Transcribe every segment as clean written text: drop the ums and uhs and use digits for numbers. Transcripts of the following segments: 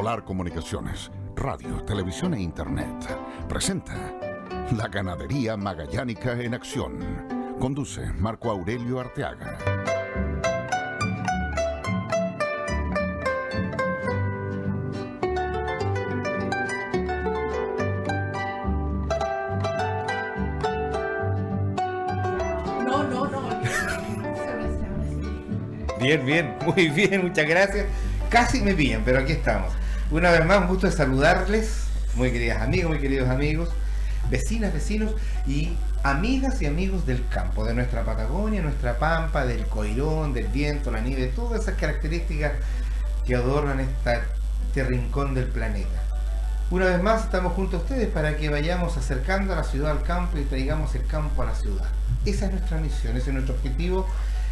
Polar Comunicaciones, radio, televisión e internet, presenta La Ganadería Magallánica en Acción. Conduce Marco Aurelio Arteaga. Bien, muy bien, muchas gracias. Casi me pillan, pero aquí estamos. Una vez más, un gusto de saludarles, muy queridas amigas, muy queridos amigos, vecinas, vecinos y amigas y amigos del campo, de nuestra Patagonia, nuestra Pampa, del coirón, del viento, la nieve, todas esas características que adornan este rincón del planeta. Una vez más, estamos junto a ustedes para que vayamos acercando a la ciudad al campo y traigamos el campo a la ciudad. Esa es nuestra misión, ese es nuestro objetivo.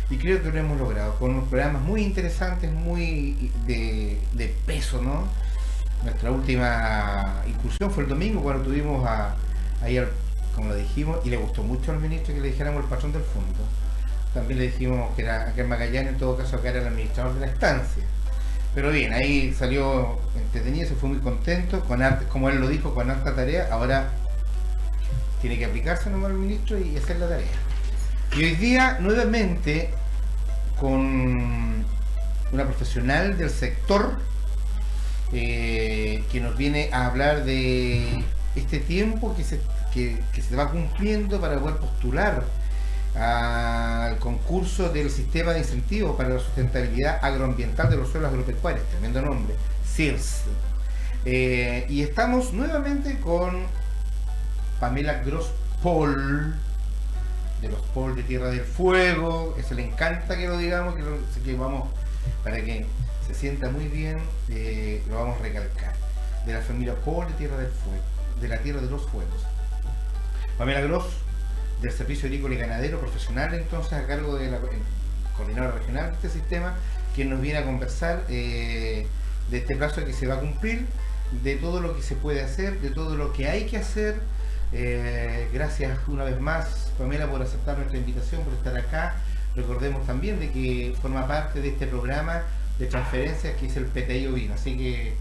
Y creo que lo hemos logrado con unos programas muy interesantes, muy de peso, ¿no? Nuestra última incursión fue el domingo cuando tuvimos ayer, como lo dijimos, y le gustó mucho al ministro que le dijéramos el patrón del fondo. También le dijimos que era aquel Magallanes, en todo caso acá era el administrador de la estancia. Pero bien, ahí salió entretenido, se fue muy contento, como él lo dijo, con alta tarea. Ahora tiene que aplicarse nomás el ministro y hacer la tarea. Y hoy día, nuevamente, con una profesional del sector que nos viene a hablar de este tiempo que se va cumpliendo para poder postular al concurso del Sistema de Incentivos para la Sustentabilidad Agroambiental de los Suelos Agropecuarios, tremendo nombre, SIRS. Y estamos nuevamente con Pamela Gross-Paul, de los Paul de Tierra del Fuego. Eso le encanta que lo digamos, que vamos, para que se sienta muy bien, lo vamos a recalcar. De la familia Paul de Tierra del Fuego, de la Tierra de los Fuegos. Pamela Gross, del Servicio Agrícola y Ganadero Profesional, entonces a cargo de la coordinadora regional de este sistema, quien nos viene a conversar de este plazo que se va a cumplir, de todo lo que se puede hacer, de todo lo que hay que hacer. Gracias una vez más, Pamela, por aceptar nuestra invitación, por estar acá. Recordemos también de que forma parte de este programa de transferencias que es el PTI Ovino, así que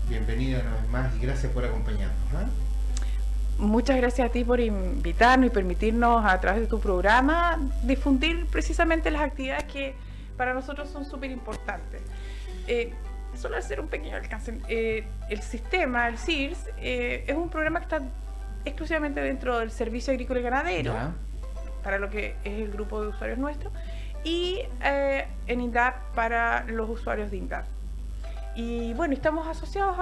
bienvenida una vez más y gracias por acompañarnos, ¿no? Muchas gracias a ti por invitarnos y permitirnos a través de tu programa difundir precisamente las actividades que para nosotros son súper importantes. Solo hacer un pequeño alcance. El sistema, el SIRS, es un programa que está exclusivamente dentro del Servicio Agrícola y Ganadero, ¿ya?, para lo que es el grupo de usuarios nuestro, y en INDAP para los usuarios de INDAP. Y bueno, estamos asociados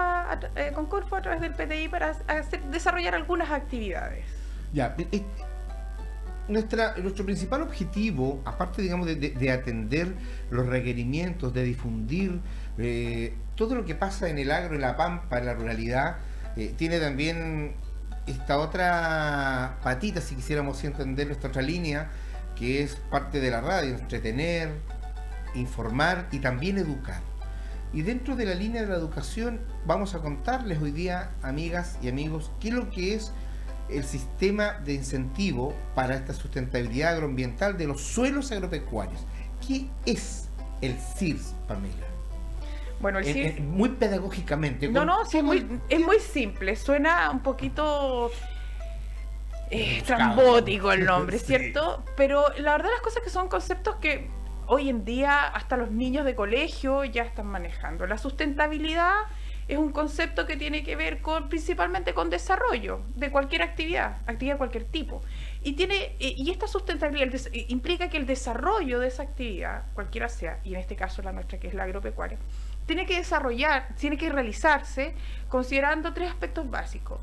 con Corfo a través del PTI para desarrollar algunas actividades. Ya, nuestro principal objetivo, aparte, digamos, de atender los requerimientos, de difundir todo lo que pasa en el agro, en la pampa, en la ruralidad, tiene también esta otra patita, si quisiéramos entender esta otra línea, que es parte de la radio: entretener, informar y también educar. Y dentro de la línea de la educación vamos a contarles hoy día, amigas y amigos, qué es lo que es el sistema de incentivo para esta sustentabilidad agroambiental de los suelos agropecuarios. ¿Qué es el SIRS, Pamela? Bueno, el SIRS... muy pedagógicamente. Sí, es muy simple, suena un poquito trambótico el nombre, ¿cierto? Sí. Pero la verdad las cosas que son conceptos que hoy en día hasta los niños de colegio ya están manejando. La sustentabilidad es un concepto que tiene que ver principalmente con desarrollo de cualquier actividad de cualquier tipo. Y esta sustentabilidad implica que el desarrollo de esa actividad, cualquiera sea, y en este caso la nuestra, que es la agropecuaria, tiene que realizarse considerando tres aspectos básicos: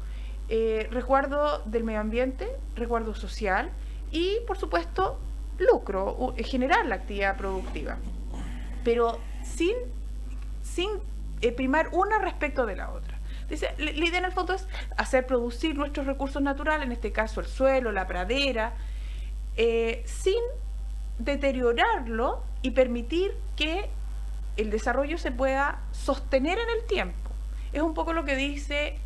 resguardo del medio ambiente, resguardo social y, por supuesto, lucro, generar la actividad productiva, pero sin primar una respecto de la otra. Dice, la idea en el fondo es hacer producir nuestros recursos naturales, en este caso el suelo, la pradera, sin deteriorarlo y permitir que el desarrollo se pueda sostener en el tiempo. Es un poco lo que dice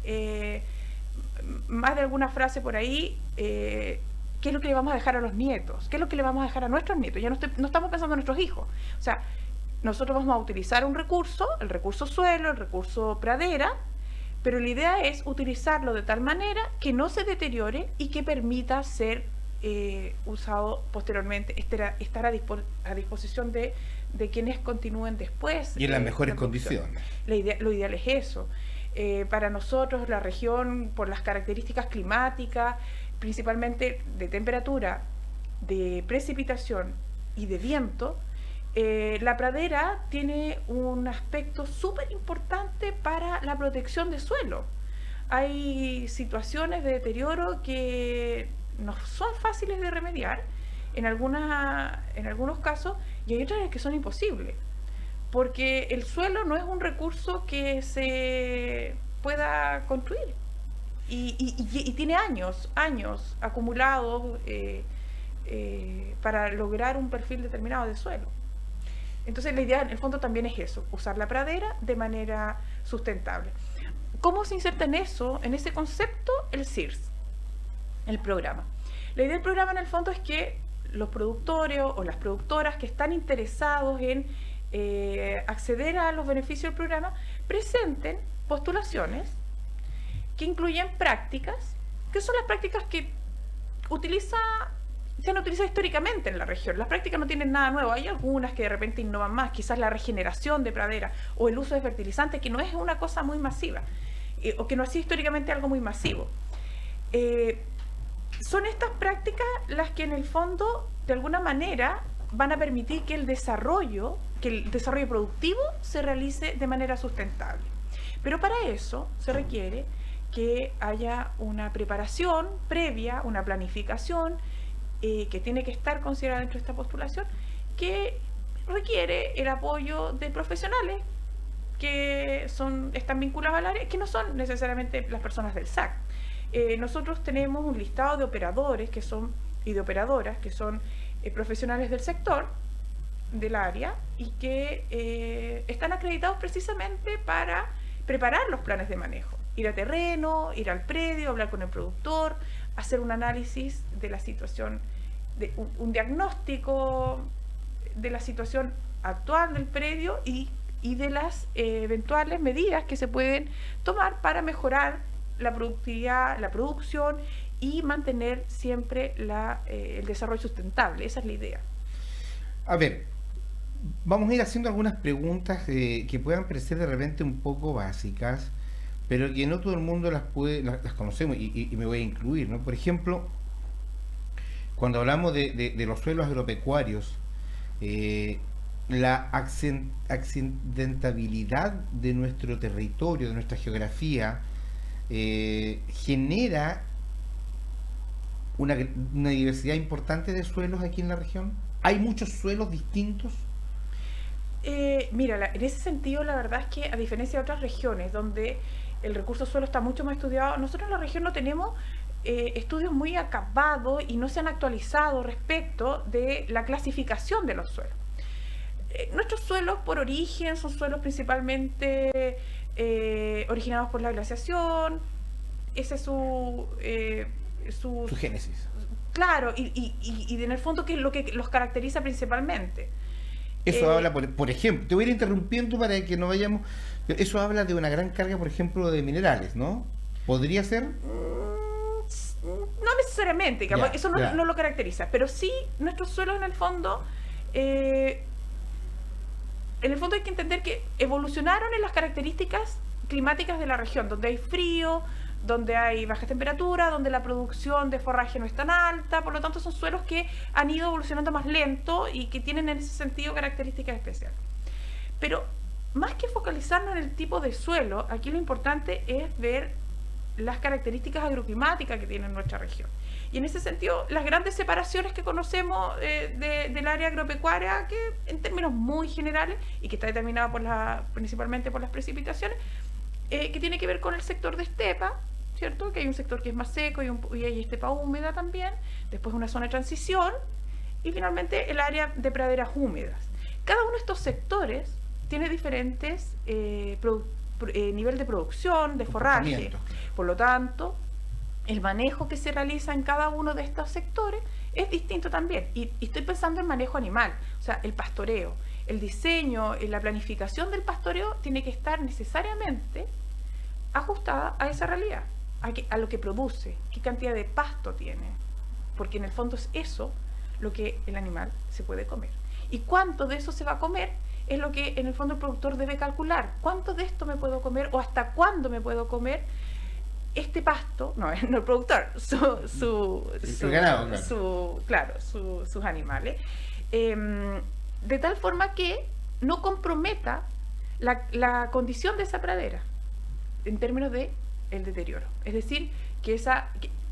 más de alguna frase por ahí. ¿Qué es lo que le vamos a dejar a los nietos? ¿Qué es lo que le vamos a dejar a nuestros nietos? Ya no estamos pensando en nuestros hijos. O sea, nosotros vamos a utilizar un recurso, el recurso suelo, el recurso pradera, pero la idea es utilizarlo de tal manera que no se deteriore y que permita ser usado posteriormente, estar a disposición de quienes continúen después. Y en las mejores condiciones. Lo ideal es eso. Para nosotros, la región, por las características climáticas, principalmente de temperatura, de precipitación y de viento, la pradera tiene un aspecto súper importante para la protección de suelo. Hay situaciones de deterioro que no son fáciles de remediar en algunos casos, y hay otras que son imposibles, porque el suelo no es un recurso que se pueda construir y tiene años acumulados para lograr un perfil determinado de suelo. Entonces la idea en el fondo también es eso, usar la pradera de manera sustentable. ¿Cómo se inserta en eso, en ese concepto? El CIRS, el programa. La idea del programa en el fondo es que los productores o las productoras que están interesados en acceder a los beneficios del programa presenten postulaciones que incluyen prácticas, que son las prácticas que se han utilizado históricamente en la región. Las prácticas no tienen nada nuevo, hay algunas que de repente innovan más, quizás la regeneración de pradera o el uso de fertilizantes, que no es una cosa muy masiva, o que no ha sido históricamente algo muy masivo. Son estas prácticas las que en el fondo, de alguna manera, van a permitir que el desarrollo productivo se realice de manera sustentable. Pero para eso se requiere que haya una preparación previa, una planificación, que tiene que estar considerada dentro de esta postulación, que requiere el apoyo de profesionales que están vinculados al área, que no son necesariamente las personas del SAC. Nosotros tenemos un listado de operadores y de operadoras que son profesionales del sector, del área, y que están acreditados precisamente para preparar los planes de manejo. Ir a terreno, ir al predio, hablar con el productor, hacer un análisis de la situación, un diagnóstico de la situación actual del predio y de las eventuales medidas que se pueden tomar para mejorar la productividad, la producción y mantener siempre el desarrollo sustentable. Esa es la idea. A ver, vamos a ir haciendo algunas preguntas que puedan parecer de repente un poco básicas, pero que no todo el mundo las conocemos y me voy a incluir, ¿no? Por ejemplo, cuando hablamos de los suelos agropecuarios, la accidentabilidad de nuestro territorio, de nuestra geografía, genera una diversidad importante de suelos aquí en la región. ¿Hay muchos suelos distintos? Mira, en ese sentido, la verdad es que a diferencia de otras regiones donde el recurso suelo está mucho más estudiado, nosotros en la región no tenemos estudios muy acabados y no se han actualizado respecto de la clasificación de los suelos. Nuestros suelos por origen son suelos principalmente originados por la glaciación. Ese es su génesis. Claro, y en el fondo, ¿qué es lo que los caracteriza principalmente? Eso habla, por ejemplo, te voy a ir interrumpiendo para que no vayamos. Eso habla de una gran carga, por ejemplo, de minerales, ¿no? ¿Podría ser? No necesariamente, eso no lo caracteriza, pero sí nuestros suelos en el fondo hay que entender que evolucionaron en las características climáticas de la región, donde hay frío, donde hay baja temperatura, donde la producción de forraje no es tan alta, por lo tanto son suelos que han ido evolucionando más lento y que tienen en ese sentido características especiales. Pero más que focalizarnos en el tipo de suelo, aquí lo importante es ver las características agroclimáticas que tiene nuestra región. Y en ese sentido, las grandes separaciones que conocemos del área agropecuaria, que en términos muy generales, y que está determinada principalmente por las precipitaciones, que tiene que ver con el sector de estepa, ¿cierto? Que hay un sector que es más seco y hay estepa húmeda también, después una zona de transición, y finalmente el área de praderas húmedas. Cada uno de estos sectores tiene diferentes nivel de producción, de forraje. Por lo tanto, el manejo que se realiza en cada uno de estos sectores es distinto también. Y estoy pensando en manejo animal, o sea, el pastoreo, el diseño y la planificación del pastoreo tiene que estar necesariamente ajustada a esa realidad, a lo que produce, qué cantidad de pasto tiene, porque en el fondo es eso lo que el animal se puede comer. Y cuánto de eso se va a comer es lo que en el fondo el productor debe calcular. ¿Cuánto de esto me puedo comer o hasta cuándo me puedo comer este pasto? No el productor, el ganado, claro. sus animales. De tal forma que no comprometa la condición de esa pradera en términos de el deterioro. Es decir, que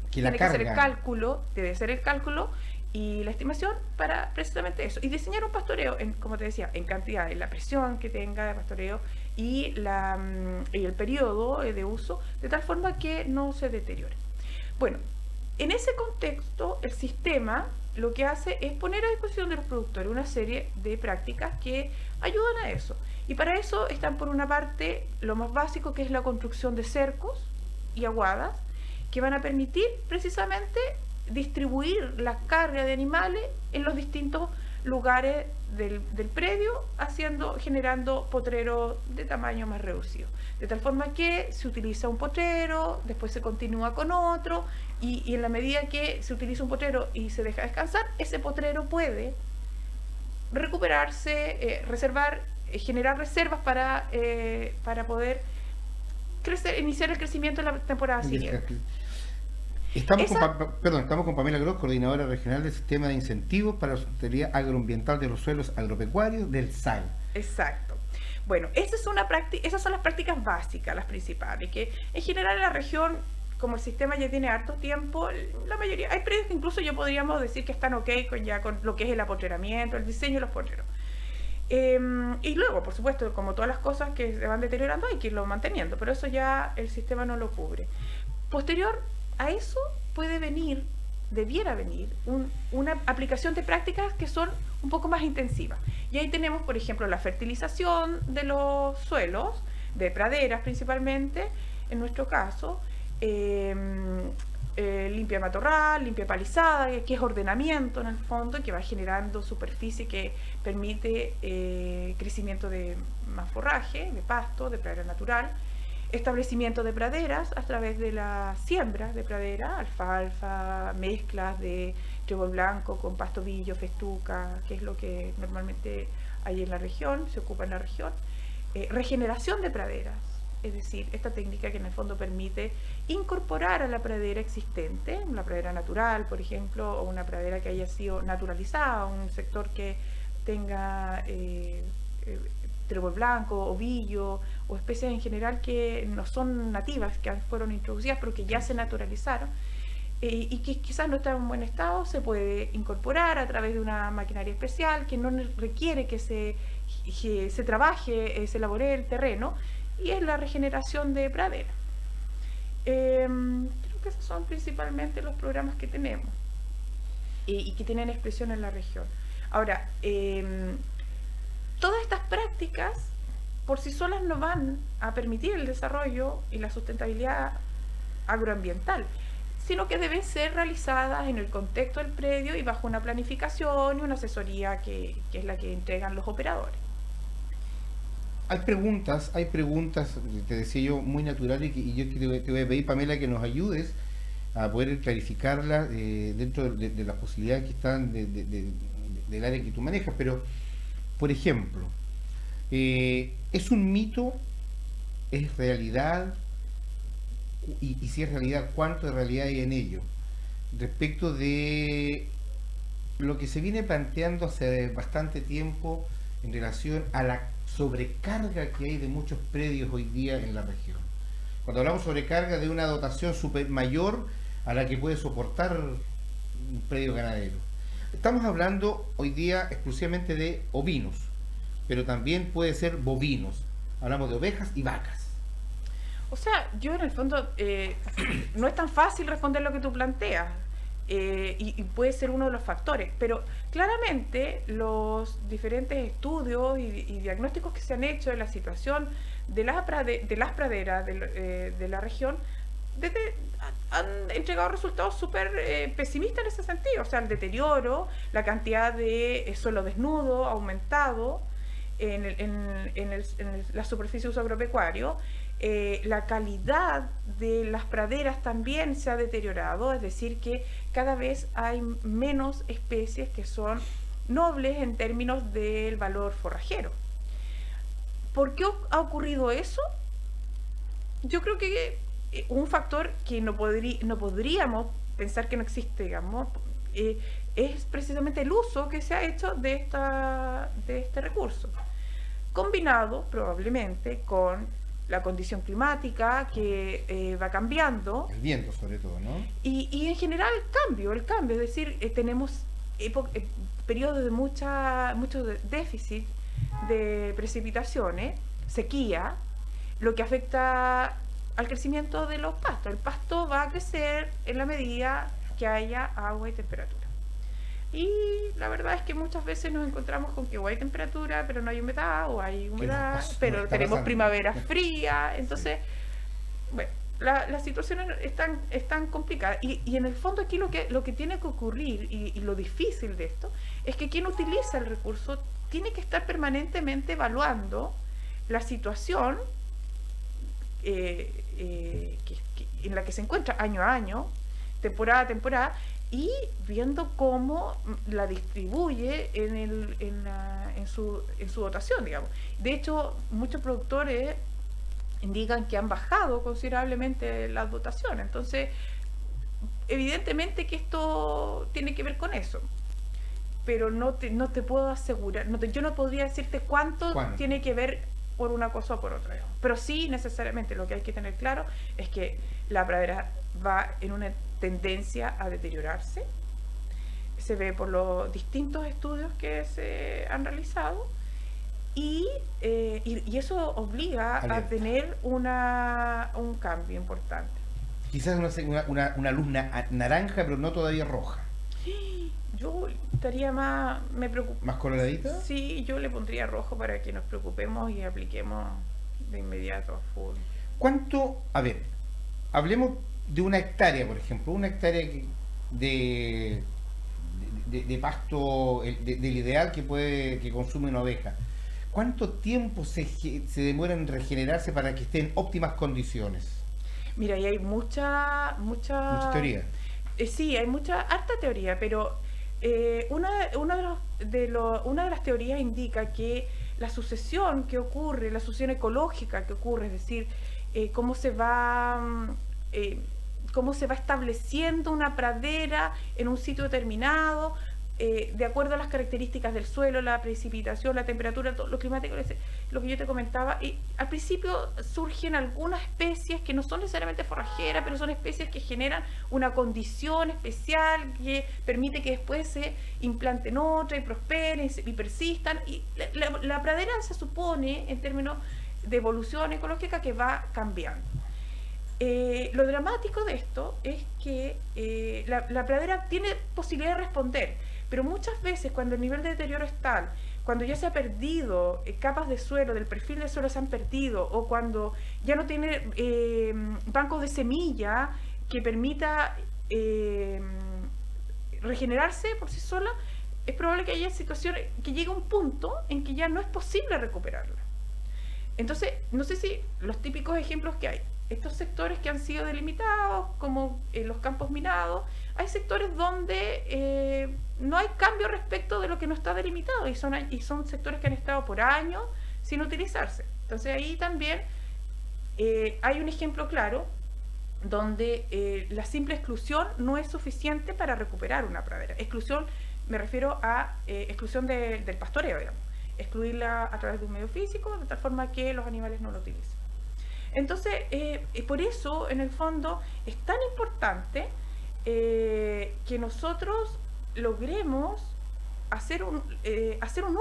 tiene que ser el cálculo, debe ser el cálculo y la estimación para precisamente eso. Y diseñar un pastoreo, como te decía, en cantidad, en la presión que tenga de pastoreo y el periodo de uso, de tal forma que no se deteriore. Bueno, en ese contexto, el sistema lo que hace es poner a disposición de los productores una serie de prácticas que ayudan a eso. Y para eso están, por una parte, lo más básico, que es la construcción de cercos y aguadas, que van a permitir precisamente distribuir la carga de animales en los distintos lugares del predio, generando potreros de tamaño más reducido. De tal forma que se utiliza un potrero, después se continúa con otro, y en la medida que se utiliza un potrero y se deja descansar, ese potrero puede recuperarse, generar reservas para poder iniciar el crecimiento en la temporada siguiente. Estamos con Pamela Gross, coordinadora regional del Sistema de Incentivos para la Sustentabilidad Agroambiental de los Suelos Agropecuarios del SAG. Exacto. Bueno, esas son las prácticas básicas, las principales, que en general en la región, como el sistema ya tiene harto tiempo, la mayoría, hay predios que incluso yo podríamos decir que están ok con lo que es el apotreramiento, el diseño de los potreros. Y luego, por supuesto, como todas las cosas que se van deteriorando, hay que irlo manteniendo, pero eso ya el sistema no lo cubre. Posterior a eso debiera venir una aplicación de prácticas que son un poco más intensivas. Y ahí tenemos, por ejemplo, la fertilización de los suelos, de praderas principalmente, en nuestro caso, limpia matorral, limpia palizada, que es ordenamiento en el fondo, que va generando superficie que permite crecimiento de más forraje, de pasto, de pradera natural. Establecimiento de praderas a través de la siembra de pradera, alfalfa, mezclas de trébol blanco con pasto billo, festuca, que es lo que normalmente hay en la región, se ocupa en la región. Regeneración de praderas, es decir, esta técnica que en el fondo permite incorporar a la pradera existente, una pradera natural, por ejemplo, o una pradera que haya sido naturalizada, un sector que tenga trébol blanco, ovillo o especies en general que no son nativas, que fueron introducidas pero que ya se naturalizaron y que quizás no están en buen estado, se puede incorporar a través de una maquinaria especial que no requiere que se trabaje, se elabore el terreno, y es la regeneración de pradera. Creo que esos son principalmente los programas que tenemos y que tienen expresión en la región. Ahora, todas estas prácticas por sí solas no van a permitir el desarrollo y la sustentabilidad agroambiental, sino que deben ser realizadas en el contexto del predio y bajo una planificación y una asesoría que es la que entregan los operadores. Hay preguntas, te decía yo, muy naturales, y yo te voy a pedir, Pamela, que nos ayudes a poder clarificarlas dentro de las posibilidades que están del área que tú manejas. Pero, por ejemplo, ¿es un mito? ¿Es realidad? Y si es realidad, ¿cuánto de realidad hay en ello? Respecto de lo que se viene planteando hace bastante tiempo en relación a la sobrecarga que hay de muchos predios hoy día en la región. Cuando hablamos de sobrecarga, de una dotación mayor a la que puede soportar un predio ganadero. Estamos hablando hoy día exclusivamente de ovinos, pero también puede ser bovinos. Hablamos de ovejas y vacas. O sea, yo en el fondo no es tan fácil responder lo que tú planteas. Y puede ser uno de los factores, pero claramente los diferentes estudios y diagnósticos que se han hecho de la situación de las praderas de la región han entregado resultados súper pesimistas en ese sentido. O sea, el deterioro, la cantidad de suelo desnudo ha aumentado, la superficie de uso agropecuario, la calidad de las praderas también se ha deteriorado, es decir, que cada vez hay menos especies que son nobles en términos del valor forrajero. ¿Por qué ha ocurrido eso? Yo creo que un factor que no podríamos pensar que no existe, digamos, es precisamente el uso que se ha hecho de este recurso, combinado probablemente con la condición climática que va cambiando. El viento sobre todo, ¿no? Y en general el cambio, es decir, tenemos periodos de mucho déficit de precipitaciones, sequía, lo que afecta al crecimiento de los pastos. El pasto va a crecer en la medida que haya agua y temperatura. Y la verdad es que muchas veces nos encontramos con que hay temperatura, pero no hay humedad, o hay humedad, pero tenemos primavera fría. Entonces, bueno, las situaciones están complicadas. Y en el fondo aquí lo que tiene que ocurrir, y lo difícil de esto, es que quien utiliza el recurso tiene que estar permanentemente evaluando la situación en la que se encuentra año a año, temporada a temporada, y viendo cómo la distribuye en su dotación, digamos. De hecho, muchos productores indican que han bajado considerablemente las dotaciones. Entonces, evidentemente que esto tiene que ver con eso. Pero no te puedo asegurar, yo no podría decirte cuánto tiene que ver por una cosa o por otra, digamos. Pero sí, necesariamente, lo que hay que tener claro es que la pradera va en una tendencia a deteriorarse. Se ve por los distintos estudios que se han realizado, y eso obliga a tener un cambio importante. Quizás una luz naranja, pero no todavía roja. Yo estaría más coloradita. Sí, yo le pondría rojo para que nos preocupemos y apliquemos de inmediato a full. ¿Cuánto? A ver, hablemos de una hectárea, por ejemplo, una hectárea de pasto, del ideal que consume una oveja. ¿Cuánto tiempo se demora en regenerarse para que esté en óptimas condiciones? Mira, y hay mucha teoría. Sí, hay harta teoría, pero una de las teorías indica que la sucesión que ocurre, la sucesión ecológica que ocurre, es decir, cómo se va estableciendo una pradera en un sitio determinado, de acuerdo a las características del suelo, la precipitación, la temperatura, todo lo climático, lo que yo te comentaba. Y al principio surgen algunas especies que no son necesariamente forrajeras, pero son especies que generan una condición especial que permite que después se implanten otras y prosperen y persistan. Y la pradera se supone, en términos de evolución ecológica, que va cambiando. Lo dramático de esto es que la pradera tiene posibilidad de responder, pero muchas veces cuando el nivel de deterioro es tal, cuando ya se ha perdido capas de suelo, del perfil del suelo se han perdido, o cuando ya no tiene bancos de semilla que permita regenerarse por sí sola, es probable que haya situaciones que llegue a un punto en que ya no es posible recuperarla. Entonces, no sé si los típicos ejemplos que hay, estos sectores que han sido delimitados, como los campos minados, hay sectores donde no hay cambio respecto de lo que no está delimitado, y son sectores que han estado por años sin utilizarse. Entonces ahí también hay un ejemplo claro donde la simple exclusión no es suficiente para recuperar una pradera. Exclusión, me refiero a exclusión del pastoreo, digamos. Excluirla a través de un medio físico, de tal forma que los animales no lo utilicen. Entonces, por eso, en el fondo, es tan importante que nosotros logremos hacer un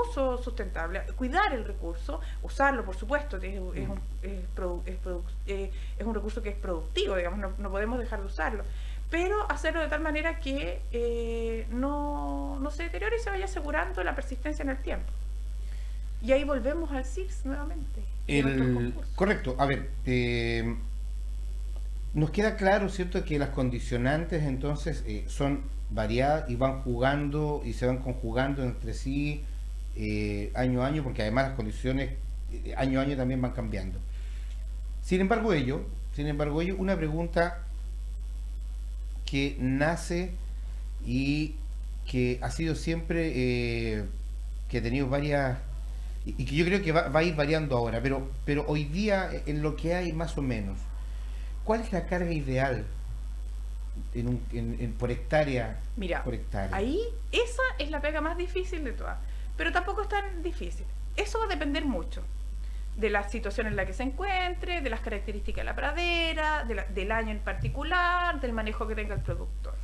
uso sustentable, cuidar el recurso, usarlo, por supuesto, es un recurso que es productivo, digamos, no podemos dejar de usarlo, pero hacerlo de tal manera que no se deteriore y se vaya asegurando la persistencia en el tiempo. Y ahí volvemos al CIRS nuevamente. Correcto. A ver, nos queda claro, ¿cierto?, que las condicionantes entonces son variadas y van jugando y se van conjugando entre sí año a año, porque además las condiciones año a año también van cambiando. Sin embargo ello, una pregunta que nace y que ha sido siempre, que ha tenido varias, y que yo creo que va a ir variando ahora, pero hoy día en lo que hay más o menos, ¿cuál es la carga ideal por hectárea? Mira, por hectárea? ahí esa es la pega más difícil de todas, pero tampoco es tan difícil. Eso va a depender mucho de la situación en la que se encuentre, de las características de la pradera, del año en particular, del manejo que tenga el productor.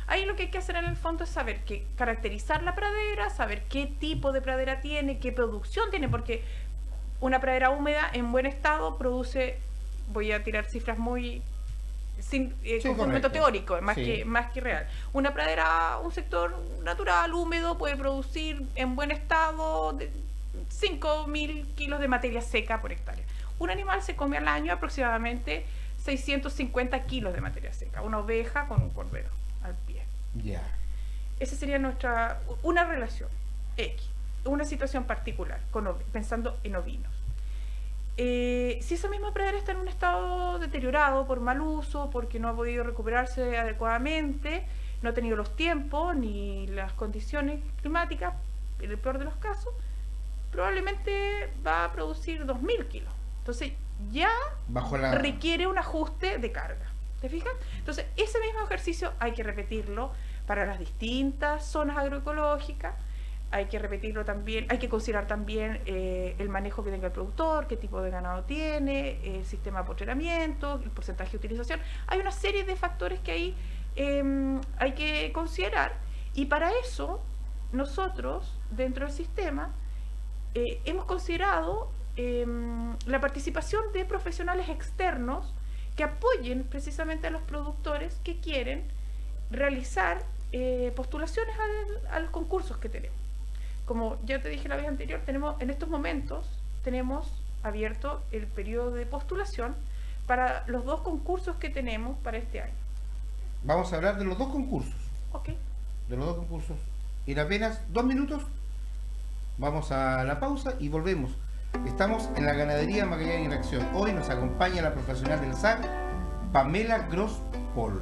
Ahí lo que hay que hacer en el fondo es saber caracterizar la pradera, saber qué tipo de pradera tiene, qué producción tiene, porque una pradera húmeda en buen estado produce, voy a tirar cifras muy con fundamento teórico, más que real. Una pradera, un sector natural, húmedo, puede producir en buen estado 5.000 kilos de materia seca por hectárea. Un animal se come al año aproximadamente 650 kilos de materia seca, una oveja con un cordero al pie. Ya. Esa sería una relación X, una situación particular, pensando en ovinos. Si esa misma pradera está en un estado deteriorado por mal uso, porque no ha podido recuperarse adecuadamente, no ha tenido los tiempos ni las condiciones climáticas, en el peor de los casos, probablemente va a producir 2.000 kilos. Entonces ya requiere un ajuste de carga. ¿Te fijas? Entonces ese mismo ejercicio hay que repetirlo para las distintas zonas agroecológicas. Hay que repetirlo también, hay que considerar también el manejo que tenga el productor, qué tipo de ganado tiene, el sistema de apotrenamiento, el porcentaje de utilización. Hay una serie de factores que ahí hay que considerar, y para eso nosotros dentro del sistema hemos considerado la participación de profesionales externos que apoyen precisamente a los productores que quieren realizar postulaciones a los concursos que tenemos. Como ya te dije la vez anterior, en estos momentos tenemos abierto el periodo de postulación para los 2 concursos que tenemos para este año. Vamos a hablar de los 2 concursos. Ok. De los 2 concursos. En apenas 2 minutos vamos a la pausa y volvemos. Estamos en la Ganadería Magallanes en Acción. Hoy nos acompaña la profesional del SAC, Pamela Gross Paul.